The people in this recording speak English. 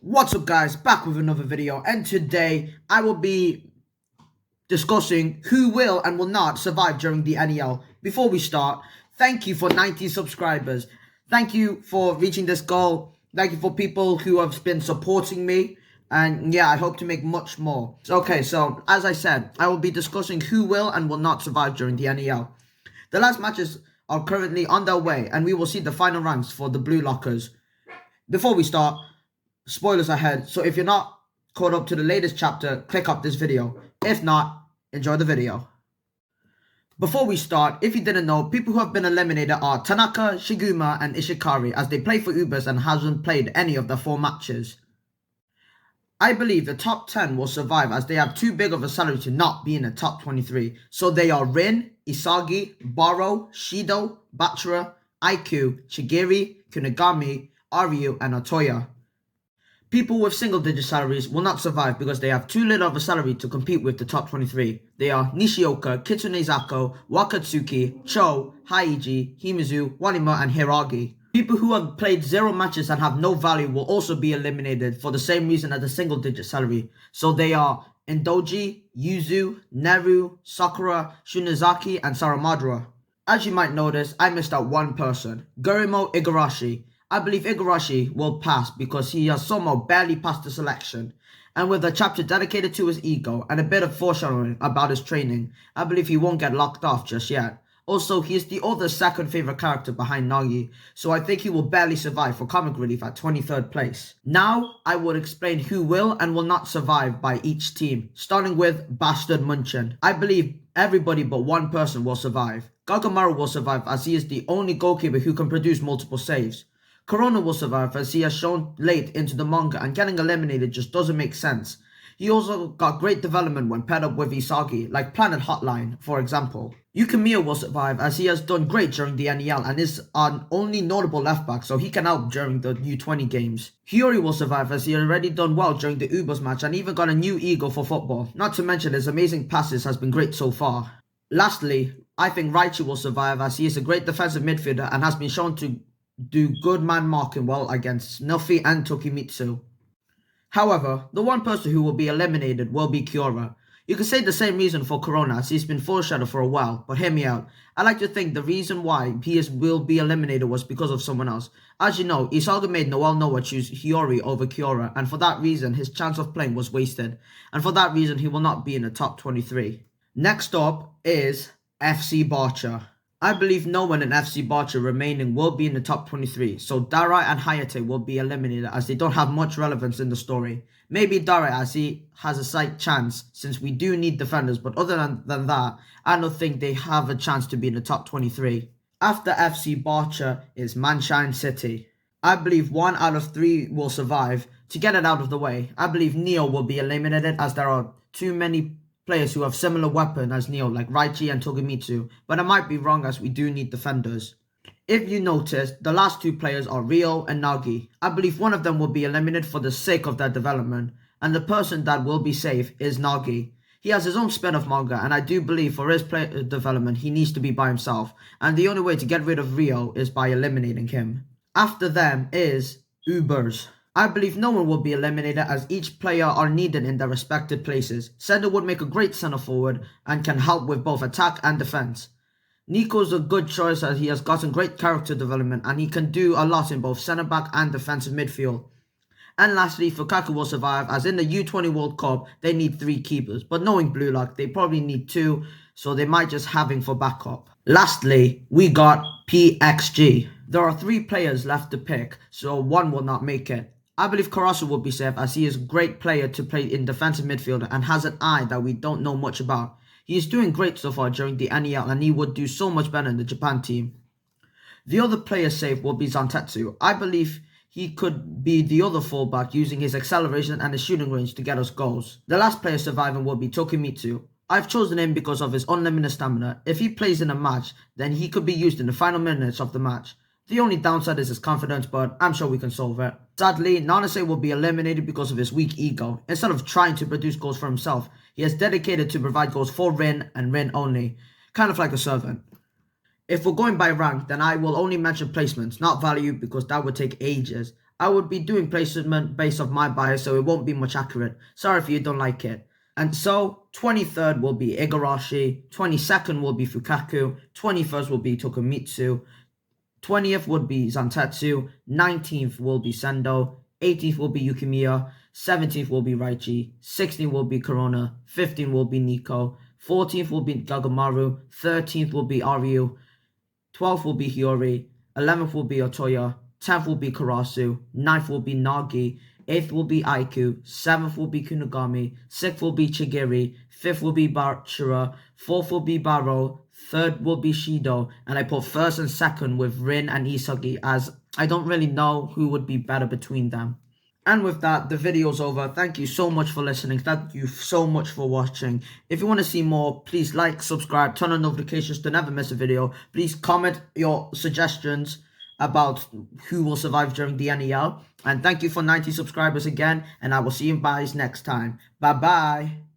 What's up guys, back with another video, and today I will be discussing who will and will not survive during the NEL. Before we start, thank you for 90 subscribers. Thank you for reaching this goal. Thank you for people who have been supporting me. And yeah, I hope to make much more. Okay, so as I said, I will be discussing who will and will not survive during the NEL. The last matches are currently on their way, and we will see the final ranks for the Blue Lockers. Before we start, spoilers ahead, so if you're not caught up to the latest chapter, click up this video. If not, enjoy the video. Before we start, if you didn't know, people who have been eliminated are Tanaka, Shiguma, and Ishikari, as they play for Ubers and hasn't played any of the 4 matches. I believe the top 10 will survive as they have too big of a salary to not be in the top 23. So they are Rin, Isagi, Baro, Shido, Bachira, Aiku, Chigiri, Kunigami, Aryu, and Otoya. People with single-digit salaries will not survive because they have too little of a salary to compete with the top 23. They are Nishioka, Kitsune Zako, Wakatsuki, Cho, Haiji, Himizu, Wanima, and Hiragi. People who have played 0 matches and have no value will also be eliminated for the same reason as the single-digit salary. So they are Endoji, Yuzu, Neru, Sakura, Shunizaki, and Saramadra. As you might notice, I missed out one person, Gurimo Igarashi. I believe Igarashi will pass because he has somehow barely passed the selection. And with a chapter dedicated to his ego and a bit of foreshadowing about his training, I believe he won't get locked off just yet. Also, he is the other's second favorite character behind Nagi, so I think he will barely survive for comic relief at 23rd place. Now, I will explain who will and will not survive by each team, starting with Bastard Munchin. I believe everybody but one person will survive. Gagamaru will survive as he is the only goalkeeper who can produce multiple saves. Corona will survive as he has shown late into the manga and getting eliminated just doesn't make sense. He also got great development when paired up with Isagi, like Planet Hotline, for example. Yukimiya will survive as he has done great during the NEL and is an only notable left back, so he can help during the U20 games. Hiyori will survive as he already done well during the Ubers match and even got a new ego for football, not to mention his amazing passes has been great so far. Lastly, I think Raichi will survive as he is a great defensive midfielder and has been shown to do good man marking well against Snuffy and Tokimitsu. However, the one person who will be eliminated will be Kiora. You could say the same reason for Corona as he's been foreshadowed for a while, but hear me out. I like to think the reason why he will be eliminated was because of someone else. As you know, Isaga made Noel Noah choose Hiyori over Kiora, and for that reason his chance of playing was wasted, and for that reason he will not be in the top 23. Next up is FC Barcha. I believe no one in FC Barcha remaining will be in the top 23, so Darai and Hayate will be eliminated as they don't have much relevance in the story. Maybe Darai as he has a slight chance since we do need defenders, but other than that, I don't think they have a chance to be in the top 23. After FC Barcha is Manshine City. I believe 1 out of 3 will survive. To get it out of the way, I believe NEL will be eliminated as there are too many players who have similar weapon as NEL like Raichi and Togemitsu, but I might be wrong as we do need defenders. If you notice, the last 2 players are Ryo and Nagi. I believe one of them will be eliminated for the sake of their development, and the person that will be safe is Nagi. He has his own spin-off manga, and I do believe for his player development he needs to be by himself, and the only way to get rid of Ryo is by eliminating him. After them is Ubers. I believe no one will be eliminated as each player are needed in their respective places. Sender would make a great center forward and can help with both attack and defense. Nico's a good choice as he has gotten great character development and he can do a lot in both center back and defensive midfield. And lastly, Fukaku will survive as in the U20 World Cup they need 3 keepers, but knowing Blue Lock they probably need 2, so they might just have him for backup. Lastly, we got PXG. There are 3 players left to pick, so 1 will not make it. I believe Karasu will be safe as he is a great player to play in defensive midfield and has an eye that we don't know much about. He is doing great so far during the NEL and he would do so much better in the Japan team. The other player safe will be Zantetsu. I believe he could be the other fullback using his acceleration and his shooting range to get us goals. The last player surviving will be Tokimitsu. I've chosen him because of his unlimited stamina. If he plays in a match, then he could be used in the final minutes of the match. The only downside is his confidence, but I'm sure we can solve it. Sadly, Nanase will be eliminated because of his weak ego. Instead of trying to produce goals for himself, he has dedicated to provide goals for Rin and Rin only, kind of like a servant. If we're going by rank, then I will only mention placements, not value, because that would take ages. I would be doing placement based off my bias, so it won't be much accurate. Sorry if you don't like it. And so, 23rd will be Igarashi, 22nd will be Fukaku, 21st will be Tokumitsu, 20th would be Zantetsu, 19th will be Sendo, 18th will be Yukimiya, 17th will be Raichi, 16th will be Corona, 15th will be Nico, 14th will be Gagamaru, 13th will be Aryu, 12th will be Hiyori, 11th will be Otoya, 10th will be Karasu, 9th will be Nagi, 8th will be Aiku, 7th will be Kunigami, 6th will be Chigiri, 5th will be Bachira, 4th will be Baro, 3rd will be Shido, and I put 1st and 2nd with Rin and Isagi as I don't really know who would be better between them. And with that, the video's over. Thank you so much for listening. Thank you so much for watching. If you want to see more, please like, subscribe, turn on notifications to never miss a video. Please comment your suggestions about who will survive during the NEL. And thank you for 90 subscribers again. And I will see you guys next time. Bye-bye.